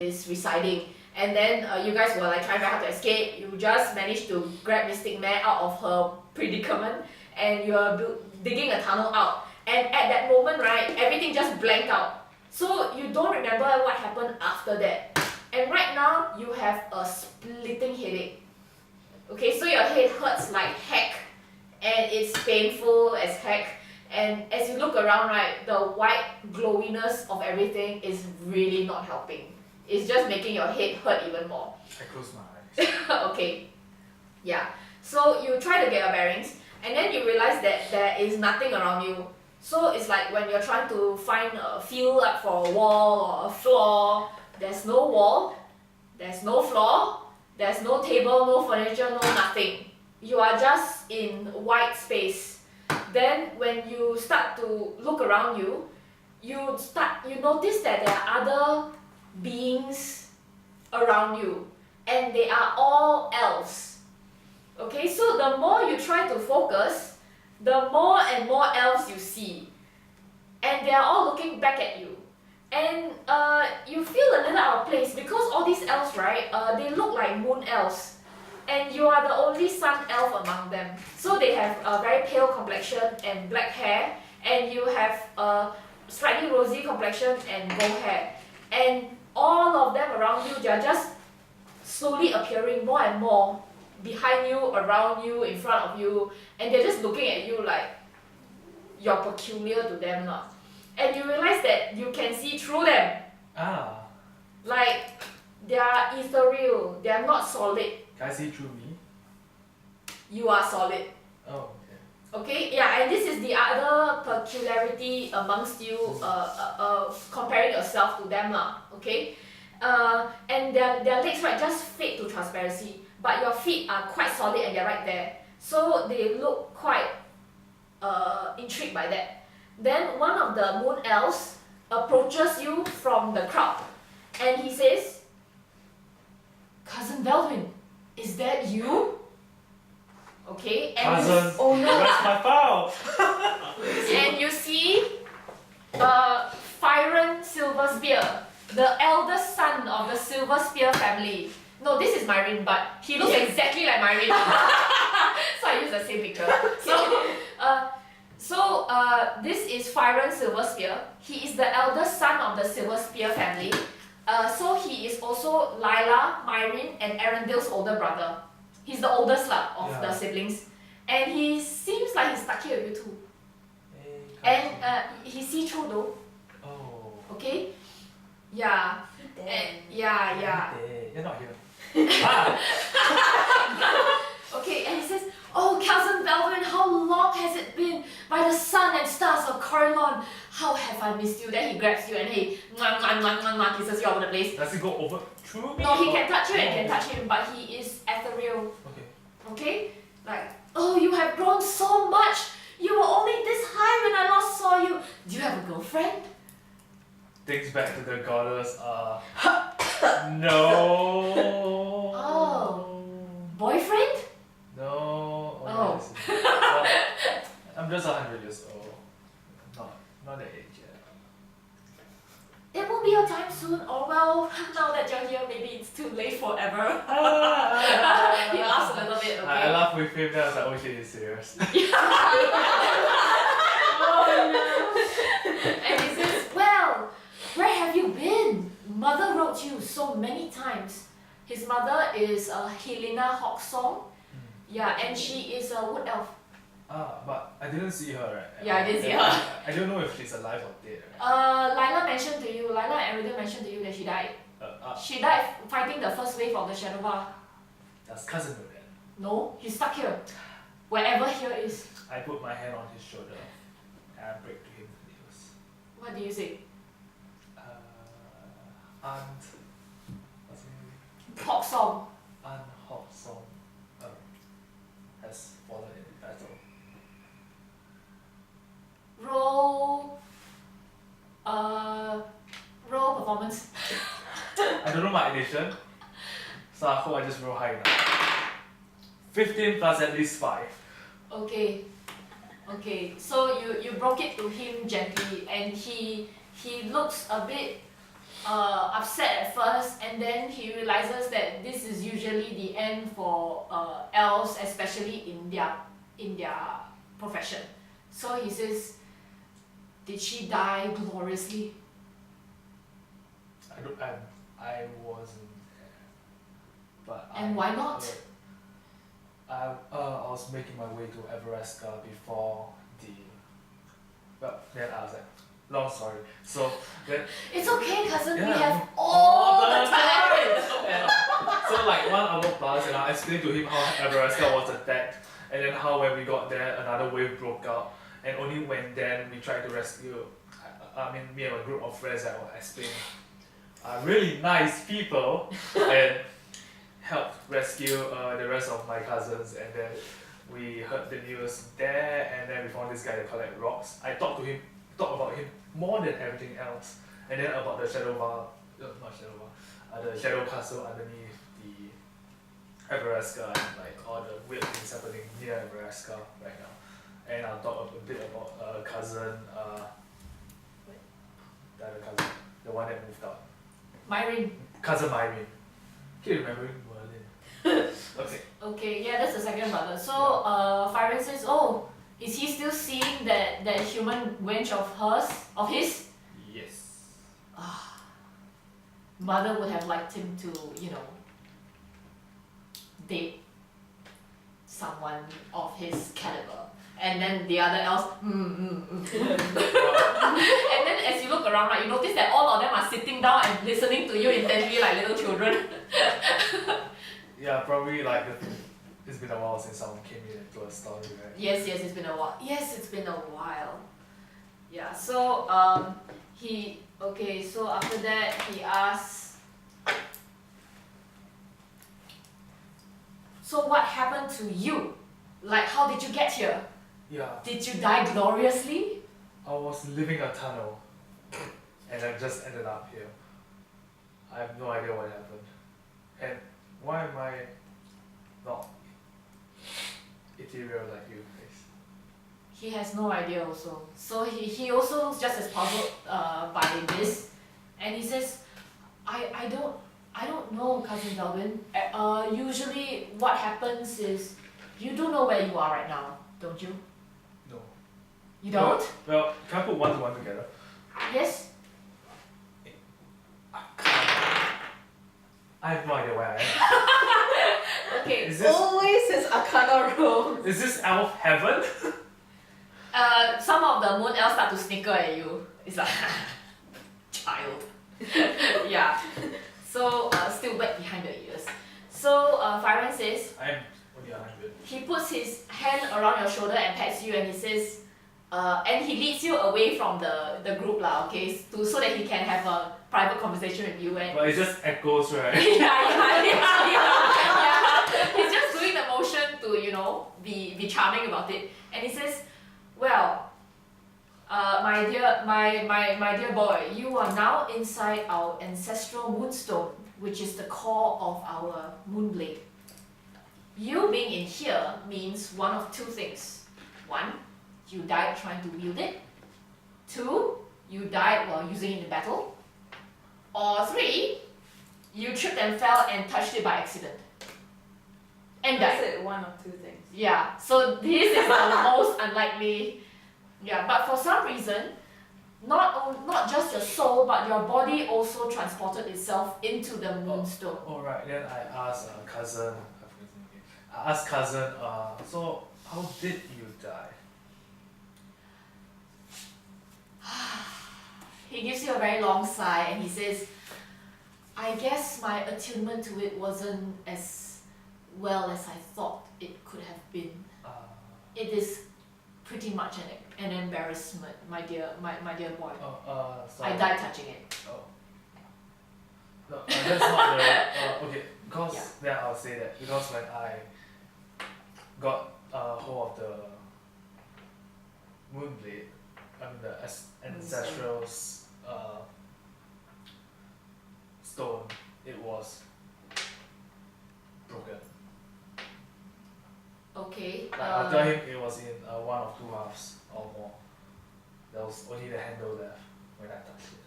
is residing. And then you guys were like trying very hard to escape. You just managed to grab Mystic Mare out of her predicament, and you're digging a tunnel out. And at that moment, right, everything just blanked out. So you don't remember what happened after that. And right now, you have a splitting headache. Okay, so your head hurts like heck, and it's painful as heck. And as you look around, right, the white glowiness of everything is really not helping. It's just making your head hurt even more. I close my eyes. Okay, yeah. So you try to get your bearings, and then you realize that there is nothing around you. So it's like when you're trying to find a feel like for a wall or a floor. There's no wall, there's no floor, there's no table, no furniture, no nothing. You are just in white space. Then when you start to look around you, you notice that there are other beings around you, and they are all elves. Okay, so the more you try to focus, the more and more elves you see, and they are all looking back at you. And you feel a little out of place because all these elves, right, they look like moon elves, and you are the only sun elf among them. So they have a very pale complexion and black hair, and you have a slightly rosy complexion and gold hair. And all of them around you, they are just slowly appearing more and more behind you, around you, in front of you, and they're just looking at you like you're peculiar to them lah. And you realize that you can see through them. Ah. Like, they are ethereal, they are not solid. Can I see through me? You are solid. Oh, okay. Okay, yeah, and this is the other peculiarity amongst you, comparing yourself to them lah, okay? And their legs, right, just fade to transparency, but your feet are quite solid and they're right there. So they look quite intrigued by that. Then one of the moon elves approaches you from the crowd, and he says, "Cousin Velduin, is that you?" Okay, and Cousin, oh no, where's my file? and you see Fyron Silverspear, the eldest son of the Silverspear family. No, this is Myrene, but he looks exactly like Myrene. So I use the same picture. So this is Fyron Silverspear. He is the eldest son of the Silverspear family. So he is also Lila, Myrene, and Arendale's older brother. He's the oldest of the siblings. And he seems like he's stuck here with you too. And he see through though. Oh. Okay? Yeah. Yeah. You're not here. Okay, and he says, "Oh, Cousin Velduin, how long has it been? By the sun and stars of Corellon, how have I missed you?" Then he grabs you and he kisses you all over the place. Does it go over through me? No, he can touch you and can touch him, but he is ethereal. Okay. Okay? Like, "Oh, you have grown so much. You were only this high when I last saw you. Do you have a girlfriend?" Thinks back to the goddess. No. Oh. Boyfriend? No. Oh. Yes. I'm just 100 years old. Not that age yet. It will be your time soon, or well, now that you're here, maybe it's too late forever. He laughs a little bit, okay? I laughed with him, then I was like, oh shit, he's serious. And he says, "Well, where have you been? Mother wrote you so many times." His mother is Helena Hawksong. Yeah, and she is a wood elf. But I didn't see her, right? Yeah, I didn't see her. I don't know if she's alive or dead, right? Lila mentioned to you, Lila and Arendelle mentioned to you that she died. She died fighting the first wave of the Shadowvar. Does cousin know that? No, he's stuck here. Wherever here is. I put my hand on his shoulder and I break to him the news. What do you say? Aunt... What's her name? Hawksong. Aunt Hawksong has fallen in battle. Roll performance. I don't know my addition, so I hope I just roll high enough. 15 plus at least 5. Okay. So you broke it to him gently, and he looks a bit upset at first, and then he realizes that this is usually the end for elves, especially in their profession. So he says, "Did she die gloriously?" I wasn't there, but And why not? I was making my way to Everesca before the. Well, then I was like, long story. So then. It's okay, cousin. Yeah, we have all the time. And so like 1 hour plus, and I explained to him how Everesca was attacked, and then how when we got there, another wave broke out, and only when then we tried to rescue. I mean, me and my group of friends that were explaining. Really nice people and helped rescue the rest of my cousins, and then we heard the news there, and then we found this guy that collect rocks. I talked about him more than everything else, and then about the Shadow Bar, not Shadow Bar, the Shadow Castle underneath the Everesca, and like all the weird things happening near Everesca right now. And I'll talk a bit about cousin, the other cousin, the one that moved out. Myrene. Cousin Myrene. Keep remembering Merlin. Okay. Okay, yeah, that's the second brother. So Fyron says, "Oh, is he still seeing that human wench of his?" Yes. Mother would have liked him to, date someone of his caliber. And then the other elves, And then as you look around, right, you notice that all of them are sitting down and listening to you intently like little children. Yeah, probably like it's been a while since someone came in into a story, right? Yes, it's been a while. Yes, it's been a while. Yeah, so so after that he asks, "So what happened to you? Like, how did you get here? Yeah. Did you die gloriously?" I was living a tunnel, and I just ended up here. I have no idea what happened, and why am I not ethereal like you guys? He has no idea also. So he also looks just as puzzled by this, and he says, I don't know, cousin Velduin. Usually what happens is you do know where you are right now, don't you? No. You don't? Well, can I put 1 to 1 together? Yes. I have no idea where I am. Okay. Is this Always his Arcana roll. is this elf heaven? Some of the moon elves start to snicker at you. It's like, child. Yeah. So still wet behind the ears. So Fyron says, I'm only 100. he puts his hand around your shoulder and pats you, and he says, and he leads you away from the group lah, okay, so that he can have a private conversation with you. And But it just echoes, right? yeah. He's just doing the motion to be charming about it, and he says, "Well, my dear boy, you are now inside our ancestral moonstone, which is the core of our Moonblade. You being in here means one of two things. 1, you died trying to wield it. 2, you died while using it in battle. Or 3, you tripped and fell and touched it by accident. And I died." said one of two things. Yeah, so this is the most unlikely. Yeah, but for some reason, not just your soul, but your body also transported itself into the moonstone. Alright, then I asked cousin, so how did you die? He gives you a very long sigh and he says, "I guess my attunement to it wasn't as well as I thought it could have been. It is pretty much an embarrassment, my dear boy. Sorry. I died touching it." Oh. No, that's not the. Okay, because Yeah. then I'll say that because when I got hold of the Moonblade, the ancestral stone, it was broken. Okay. Like I'll tell him it was in 1 of 2 halves or more. There was only the handle left when I touched it.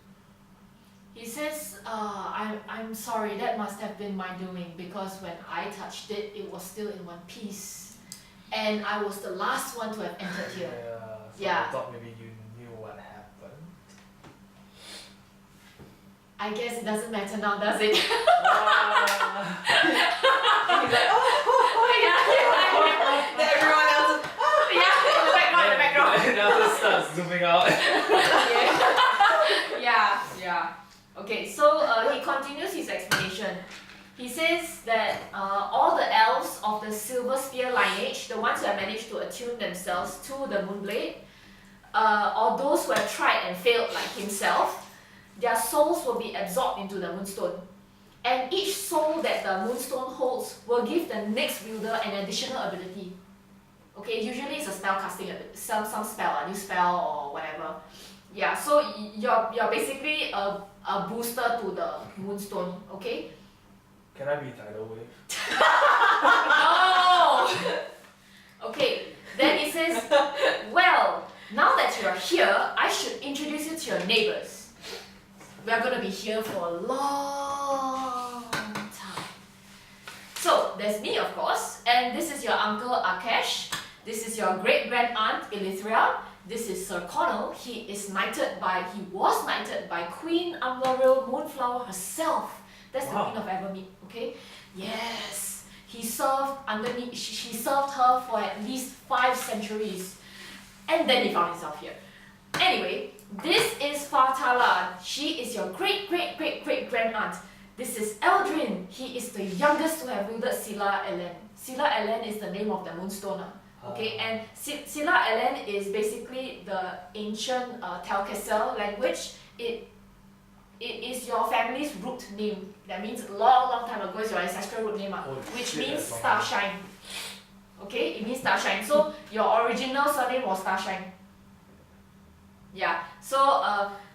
He He says, I'm sorry, that must have been my doing because when I touched it, it was still in one piece. And I was the last one to have entered here. So Yeah. I thought maybe you knew what happened. I guess it doesn't matter now, does it? He's like, oh, then everyone else is, Yeah, in the background. And now just starts zooming out. Yeah. Okay, so he continues his explanation. He says that all the elves of the Silver Spear lineage, the ones who have managed to attune themselves to the Moonblade, or those who have tried and failed like himself, their souls will be absorbed into the Moonstone. And each soul that the Moonstone holds will give the next wielder an additional ability. Okay, usually it's a spell casting, some spell, a new spell or whatever. Yeah, so you're basically a booster to the Moonstone, okay? Can I be tidal wave? No! Okay, then he says, well, now that you're here, I should introduce you to your neighbors. We are going to be here for a long time. So, there's me, of course, and this is your uncle Akesh. This is your great-grand-aunt Elithria. This is Sir Connell. He was knighted by Queen Amloril Moonflower herself. That's the Queen of Evermeet, okay? Yes. He served she served her for at least 5 centuries. And then he found himself here. Anyway, this is Fartala. She is your great-great-great-great-grand-aunt. This is Eldrin. He is the youngest to have wielded Sila Elen. Sila Elen is the name of the Moonstone. Okay, and Sila Elen is basically the ancient Telkessel language. It is your family's root name. That means long time ago is your ancestral root name, which means Starshine. Okay, it means Starshine. So your original surname was Starshine. Yeah. So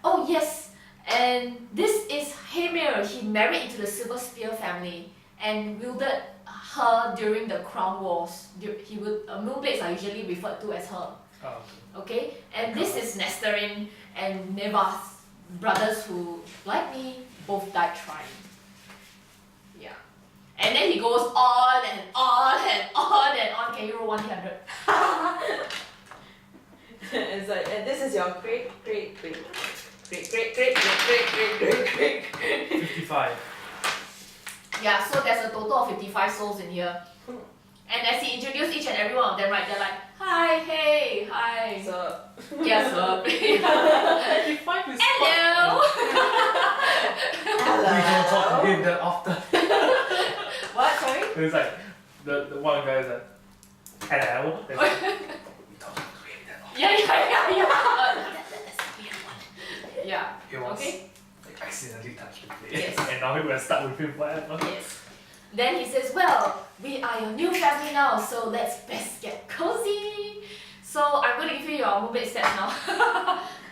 oh yes, and this is Hamir. He married into the Silver Spear family and wielded her during the Crown Wars. Moonblades are usually referred to as her. Oh, okay, and this is Nesterin and Nevas, brothers who, like me, both died trying. Yeah. And then he goes on and on and on and on. Can you roll 100? It's like, and this is your great. 55. Yeah, so there's a total of 55 souls in here. And as he introduced each and every one of them, right, they're like, hi, hey, hi. So, Yes, sir. 55 is Hello. We don't talk to him that often. What, sorry? It's like, the one guy is like, hello. It's like, we don't talk to him that often. Yeah. That's a weird one. Yeah. He was Okay. like, accidentally touched the place. Yes. And now we're stuck with him forever. Yes. Then he says, well, we are your new family now, so let's best get cozy. So I'm going to give you your Moonblade stats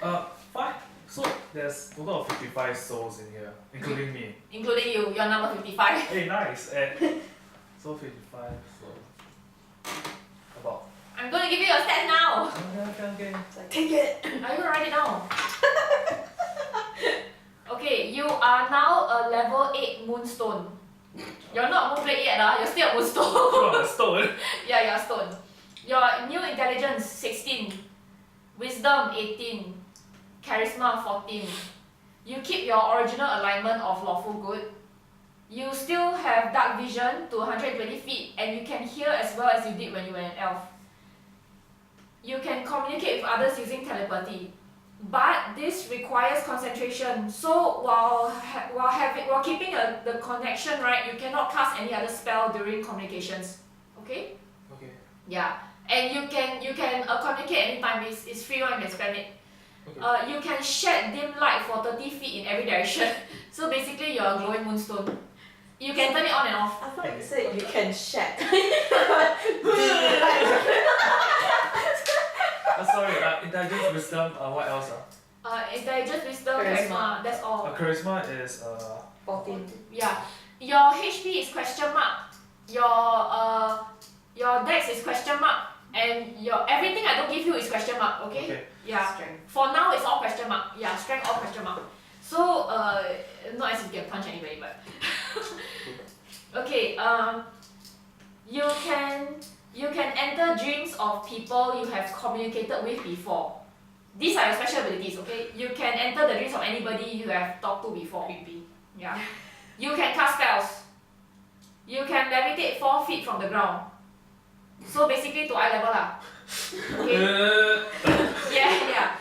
now. 5. So there's a total of 55 souls in here, including me. Including you, you're number 55. Hey, nice. And so 55, so about. I'm going to give you your stats now. Okay. it's like, take it. Are you going to write it down? Okay, you are now a level 8 Moonstone. You're not Moonblade yet, you're still a Moonstone. You're a stone. Yeah, you're a stone. Your new intelligence 16, wisdom 18, charisma 14. You keep your original alignment of lawful good. You still have dark vision to 120 feet and you can hear as well as you did when you were an elf. You can communicate with others using telepathy. But this requires concentration. So while keeping the connection right, you cannot cast any other spell during communications. Okay? Okay. Yeah. And you can communicate anytime. It's free one, you can spend it. Okay. You can shed dim light for 30 feet in every direction. So basically you're a glowing moonstone. You can turn it on and off. I thought you said you can shed. Sorry, intelligence, wisdom, what else? Intelligence, wisdom, Charisma. charisma, that's all. Charisma is 14. Yeah. Your HP is question mark. Your dex is question mark. And your everything I don't give you is question mark, okay? Okay. Yeah. Strength. For now it's all question mark. Yeah, strength all question mark. So not as if you can punch anybody, but okay. You can enter dreams of people you have communicated with before. These are your special abilities, okay? You can enter the dreams of anybody you have talked to before. Yeah. You can cast spells. You can levitate 4 feet from the ground. So basically to eye level lah. Okay. Yeah.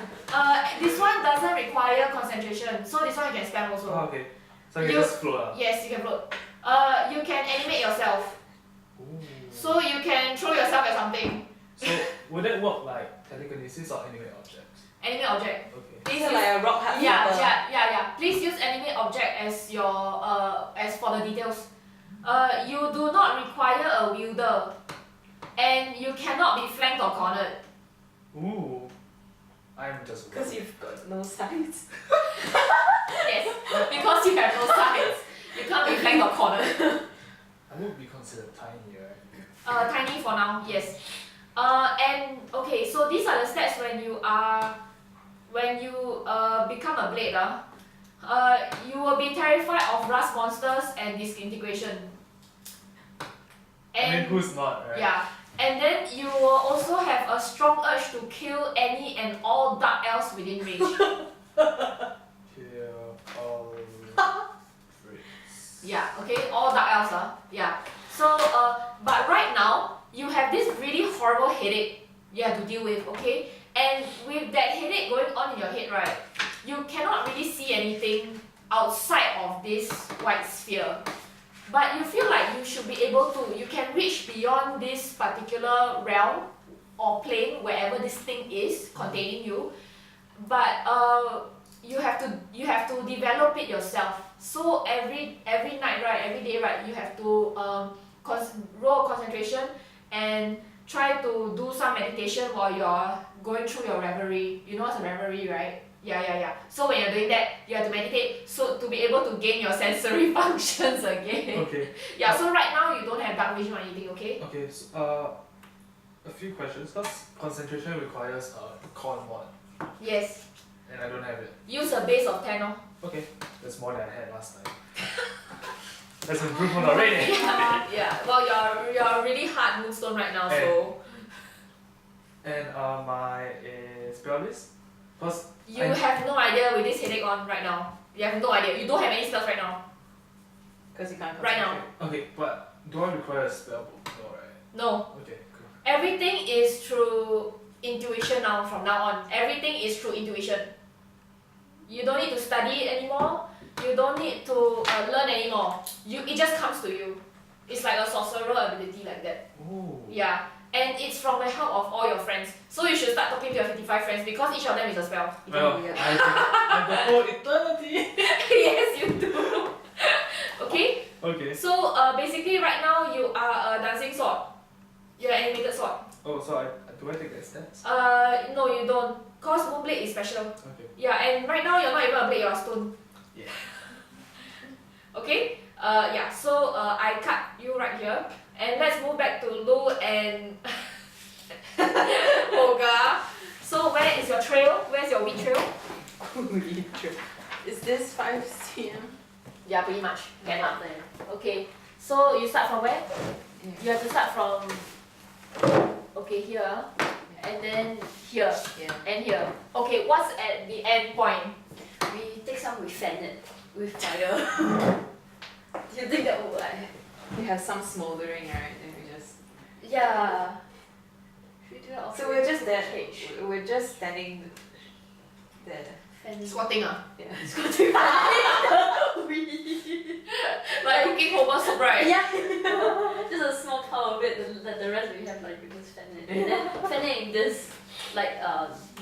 This one doesn't require concentration, so this one you can spam also. Oh, okay. So you can just float. Yes, you can float. You can animate yourself. Ooh. So you can throw yourself at something. So would that work like telekinesis or animate objects? Animate object. Okay. Please Is it use, like a rock hard yeah. Please use animate object as your as for the details. You do not require a wielder, and you cannot be flanked or cornered. Ooh. I'm just Because you've got no sides. Yes, because you have no sides, you can't be flanked or cornered. I would be considered tiny, right? Tiny for now, yes. And okay, so these are the stats when you become a blade. You will be terrified of rust monsters and disintegration. I mean, who's not, right? Yeah, and then you will also have a strong urge to kill any and all dark elves within range. Kill all freaks. Yeah, okay, all dark elves. Yeah. So, but right now, you have this really horrible headache you have to deal with, okay? And with that headache going on in your head, right, you cannot really see anything outside of this white sphere. But you feel like you should be able to, you can reach beyond this particular realm or plane, wherever this thing is containing you. But you have to develop it yourself. So every night, right, every day, right, you have to roll concentration and try to do some meditation while you're going through your reverie. You know what's a reverie, right? Yeah. So when you're doing that, you have to meditate so to be able to gain your sensory functions again. Okay. Yeah, so right now you don't have dark vision or anything, okay? Okay, so a few questions. Because concentration requires a con mod, Yes. and I don't have it. Use a base of 10, oh. Okay, that's more than I had last time. That's improvement already. Yeah. Well, you're really hard moonstone right now, so And my spell list? Because you have no idea with this headache on right now. You have no idea. You don't have any spells right now. Because you can't Right now. concentrate. okay, but do I require a spell book? No, right? No. Okay, cool. Everything is through intuition now. From now on, everything is through intuition. You don't need to study it anymore. You don't need to learn anymore. It just comes to you. It's like a sorcerer ability like that. Ooh. Yeah. And it's from the help of all your friends. So you should start talking to your 55 friends because each of them is a spell. Well, Yeah. I have the whole eternity. Yes, you do. Okay? Okay. So basically right now you are a dancing sword. You're an animated sword. Oh, so do I take that stance? No you don't. Cause Moonblade is special. Okay. Yeah, and right now you're not even a blade, you're a stone. Yeah. Okay? Yeah, so I cut you right here. And let's move back to Lu and Olga. So where is your trail? Where's your wheat trail? Is this 5 cm? Yeah, pretty much. Can up there. Okay. So you start from where? You have to start from here. And then here. Yeah. And here. Okay, what's at the end point? We take some, we fan it with fire. Do you think that would like? We have some smoldering, right? And we just. Yeah. Should we do that? So we're just there. Cage. We're just standing there. Fan. Squatting Yeah. like cooking Homer soup, right? Yeah. Just a small part of it. The rest we have like we just fan it. And then fan it in this like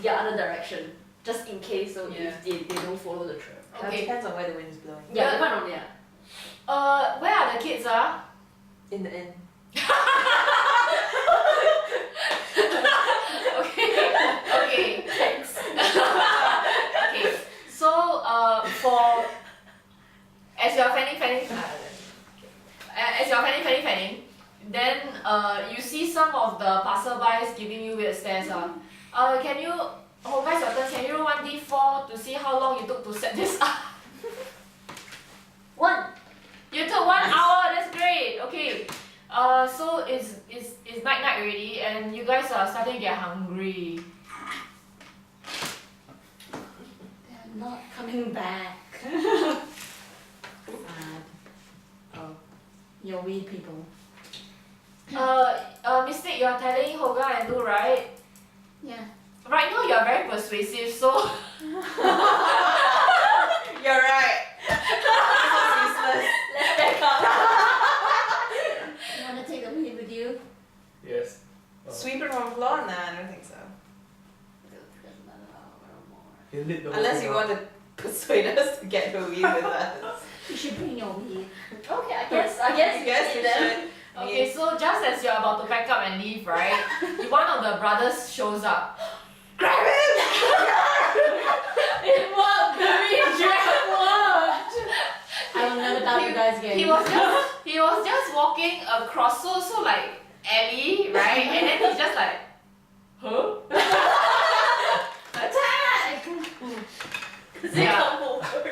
the other direction, just in case. So Yeah. if they don't follow the trail. Okay. Depends on where the wind's blowing. Yeah, depend on yeah. Where are the kids, In the end. Okay, thanks. Okay, so for as you're fanning, then you see some of the passerbys giving you weird stares. Can you, guys, your turn. Can you roll 1d4 to see how long you took to set this up? So it's night already, and you guys are starting to get hungry. They're not coming back. Sad. Oh, you're weird people. Mystic, you are telling Hoga and Lu, right? Yeah. Right now you are very persuasive, so You're right. This was useless. Let's back up. You wanna take the weed with you? Yes. Sweep it from the floor? Nah, I don't think so. There's another hour or more. He lit the whole Unless thing you up. want to persuade us to get the weed with us. You should bring your weed. Okay, I guess I you guess see we them. should. okay. So just as you're about to pack up and leave, right? One of the brothers shows up. Grab him! It worked! The reject worked! I will never doubt you guys again. He was just walking across, so like alley, right? And then he's just like, huh? Attack!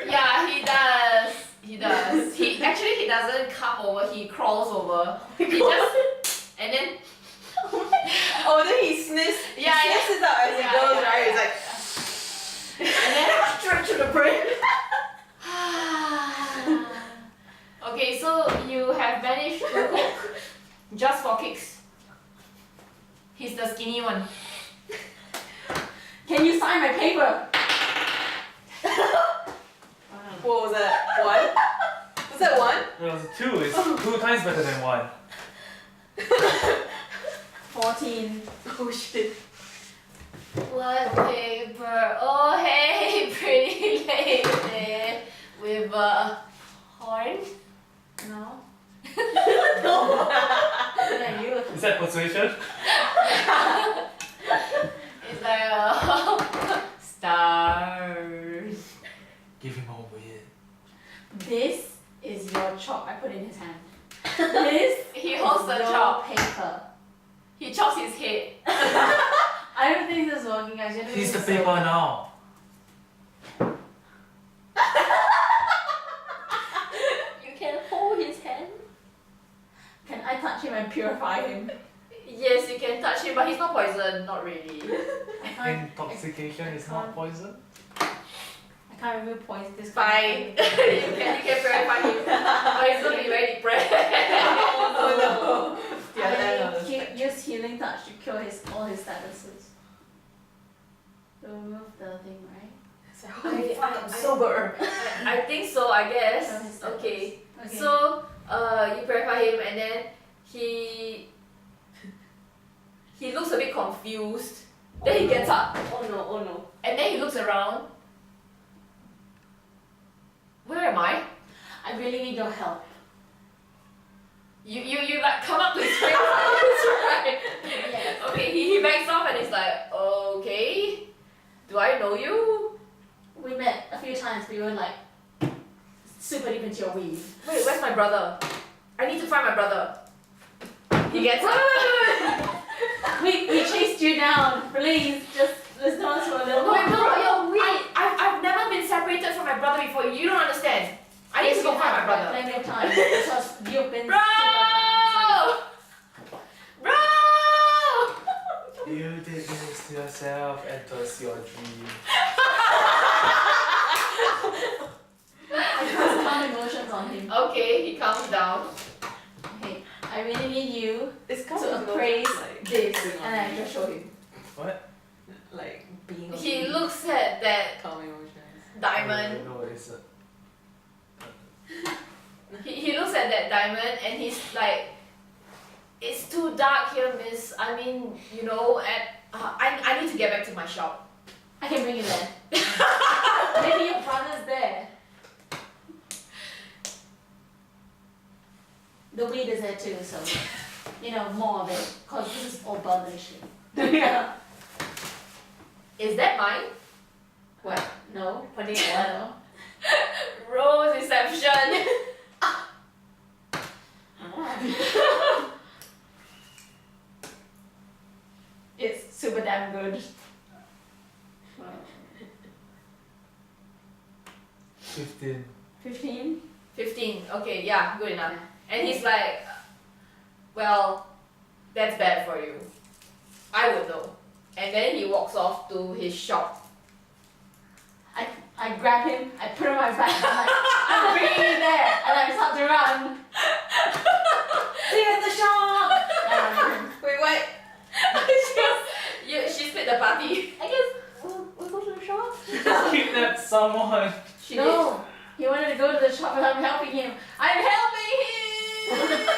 Yeah, he does. He does. He doesn't come over. He crawls over. He just and then Oh, then he sniffs. He Yeah, yeah. sniffs it out as he Yeah, goes, yeah, right? yeah. He's like, and then straight to the brain. okay, so you have managed to cook just for kicks. He's the skinny one. Can you sign my paper? What was that? One? Was that one? It was 2. It's 2 times better than 1. 14. Oh shit. What paper? Oh hey, pretty lady with a horn. No? No. Yeah, you. Is that persuasion? It's like stars. Give him more weird. This is your chalk I put in his hand. This He holds the is your chalk. paper. He chops his head. I don't think this is working, guys. You're doing He's the this paper so- now. You can hold his hand. Can I touch him and purify him? Yes, you can touch him, but he's not poisoned. Not really. I can't. Intoxication is not poison. I can't remember points. This Fine. you can purify him, but he's gonna be very depressed. Oh no. The other end of the Use healing touch to cure all his statuses. Remove the thing, right? Holy fuck, I'm sober. I think so. I Cure guess. his status. Okay. Okay. So, you purify him, and then he looks a bit confused. Then he gets up, Oh no! Oh no! and then he looks around. Where am I? I really need your help. You like come up to his face. Right? Yes. Okay, he backs off and he's like, okay, do I know you? We met a few times. We were like super deep into your weed. Wait, where's my brother? I need to find my brother. He gets up. We chased you down. Please, just listen to us for a little No, while. no, I've never been separated from my brother before. You don't understand. I need to go find my brother. Plenty of time because you've been Bro! Bro! You did this to yourself. Enters your dream. I cast calm emotions on him. Okay, he calms down. Okay, I really need you It's kind to of appraise like this, being on and I me. just show him. What? Like being on He me. looks at that Calm emotions. diamond. No, it's a... He looks at that diamond and he's like, it's too dark here, miss. I mean, you know, I need to get back to my shop. I can bring you there. Maybe your brother's there. The weed is there too, so you know more of it. Cause this is all brother shit. Yeah. Is that mine? What? No, putting it oil. Rose deception. It's super damn good. 15. 15? 15. Okay, yeah, good enough. And he's like, well, that's bad for you. I would know. And then he walks off to his shop. I grab him, I put him on my back, I'm like, I'm bringing you there, and I start to run. See you at the shop! And I run. Wait, what? She split the party. I guess we'll go to the shop. Just kidnap someone. She no, he wanted to go to the shop and I'm helping him. I'm helping him!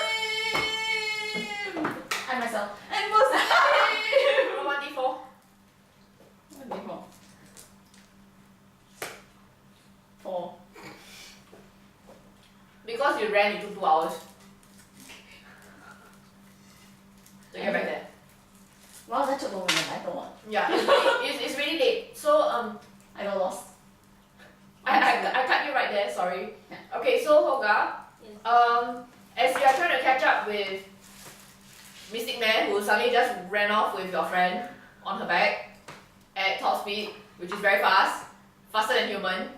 I myself. And what's that? From 1d4. What before? 4. Because you ran, it took 2 hours. To get back there. Wow, that took longer than I thought. Yeah, it's really late. So I got lost. I cut you right there, sorry. Yeah. Okay, so Hoga, Yes. as you are trying to catch up with Mystic Man who suddenly just ran off with your friend on her back at top speed, which is very fast, faster than human.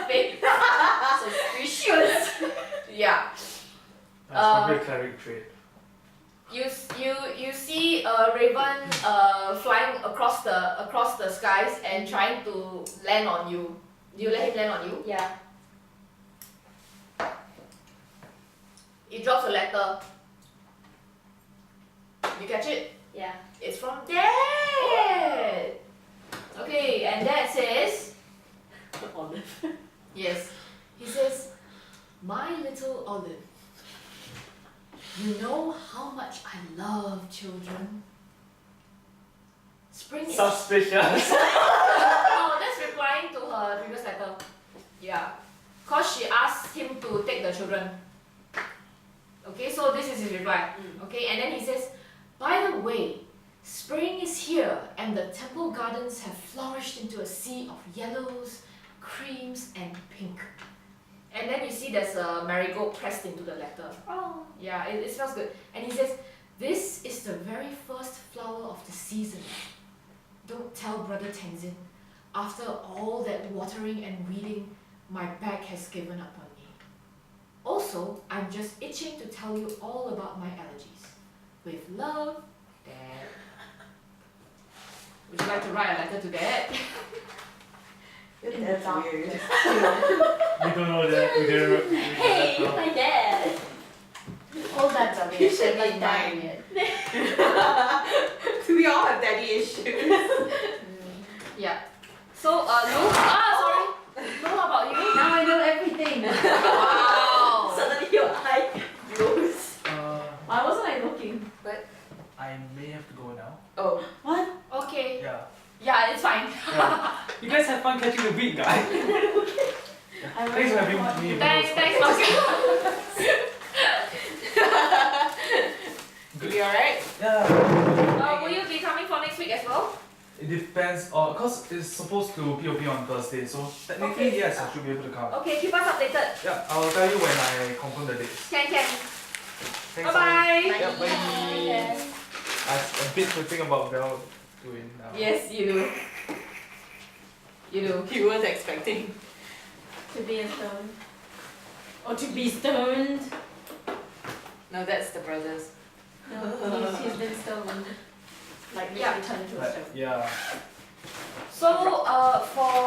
Face. So precious. Yeah. That's probably a cleric trait. You see a raven flying across the skies and trying to land on you. Do you let him land on you? Yeah. It drops a letter. You catch it? Yeah. It's from Dad! Okay, and Dad says, Olive. yes, he says, my little Olive, you know how much I love children. Spring is... Suspicious. No, that's replying to her previous letter. Yeah. Cause she asked him to take the children. Okay, so this is his reply. Okay, and then he says, by the way, spring is here and the temple gardens have flourished into a sea of yellows, creams and pink. And then you see there's a marigold pressed into the letter. Oh. Yeah, it smells good. And he says, this is the very first flower of the season. Don't tell Brother Tenzin. After all that watering and weeding, my back has given up on me. Also, I'm just itching to tell you all about my allergies. With love, Dad. Would you like to write a letter to Dad? That's weird. We don't know that. We didn't. Hey, my dad. All that's a You bit. should Like be dying mine. it. We all have daddy issues. Yeah. So, Lou, sorry. Lou, how about you? Now I know everything. Wow. Suddenly your eye glows. Why wasn't I looking? I may have to go now. Oh, What? Okay. Yeah. Yeah, it's fine. Yeah. You guys have fun catching the weak guy. Thanks for having me. Thanks, Oscar. you alright? Yeah. Will you be coming for next week as well? It depends on, cause it's supposed to POP on Thursday, so technically Okay. yes, I should be able to come. Okay, keep us updated. Yeah, I'll tell you when I confirm the dates. Can. Thanks. Bye-bye. Yeah, bye. I have a bit to think about Velduin now. Yes, you do. You do. He was expecting. To be a stone. Or to be stoned. No, that's the brothers. No, he's been stoned. Like Yeah. literally turned into a Like, stone. yeah. So, for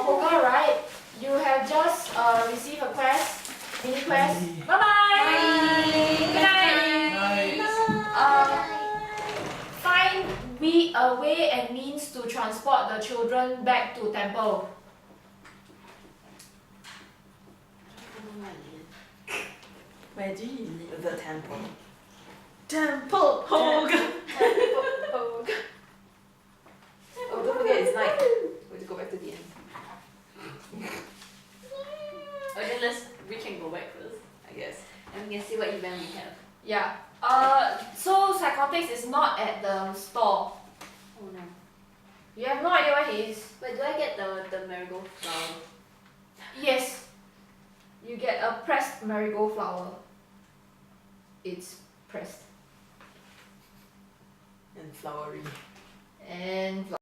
Hoga, right? You have just received a quest, mini quest. Bye bye. Good night. Find a way and means to transport the children back to temple. Where do you live? The temple. Temple Hog. Oh, don't forget it's night. We have to go back to the end. Okay, we can go back first. I guess. And we can see what event we have. Yeah. So Psychotics is not at the store. Oh no. You have no idea where he is. Wait, do I get the marigold flower? Yes. You get a pressed marigold flower. It's pressed And flowery. and